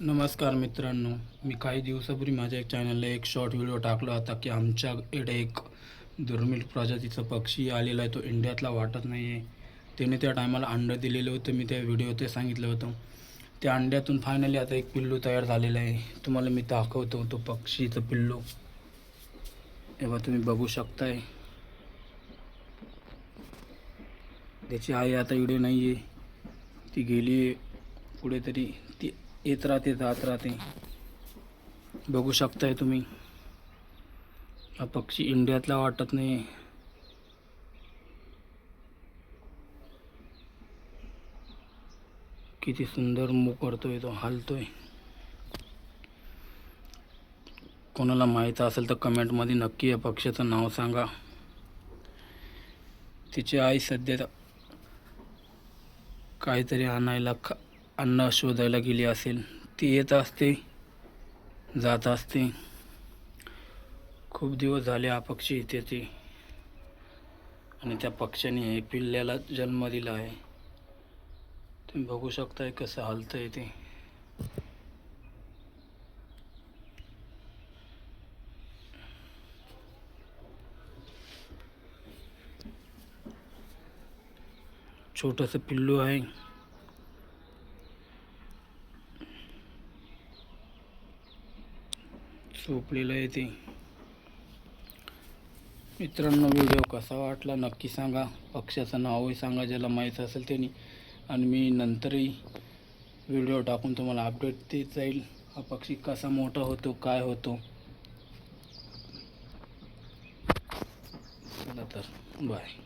नमस्कार मित्रांनो, मी काही दिवसापूर्वी माझ्या चॅनलला एक शॉर्ट व्हिडिओ टाकला होता की आमच्याकडे एक दुर्मिळ प्रजातीचा पक्षी आलेला आहे. तो इंडियातला वाटत नाही आहे. त्याने त्या टायमाला अंडं दिलेलं होतं. मी त्या व्हिडिओत सांगितलं होतं. त्या अंड्यातून फायनली आता एक पिल्लू तयार झालेलं आहे. तुम्हाला मी दाखवतो तो पक्षीचं पिल्लू. तेव्हा तुम्ही बघू शकताय. त्याची आई आता व्हिडिओ नाही आहे, ती गेली कुठेतरी. ती येत राहते जात राहते. बघू शकताय तुम्ही. हा पक्षी इंडियातला वाटत नाही. किती सुंदर मूव करतोय तो, हलतोय. कोणाला माहीत असेल तर कमेंटमध्ये नक्की या पक्ष्याचं नाव सांगा. तिची आई सध्या काहीतरी आणायला अन्न शोधायला गेली असेल. ती येत असते जात असते. खूप दिवस झाले हा पक्षी इथे आणि त्या पक्ष्याने हे पिल्ल्याला जन्म दिला आहे. तुम्ही बघू शकताय कसं हलतंय ते. छोटंसं पिल्लू आहे. झोपलेलं आहे ते. मित्रांनो, व्हिडिओ कसा वाटला नक्की सांगा. पक्ष्याचं नावही सांगा ज्याला माहीत असेल त्यांनी. आणि मी नंतरही व्हिडिओ टाकून तुम्हाला अपडेट देत जाईल. हा पक्षी कसा मोठा होतो, काय होतो. चला तर, बाय.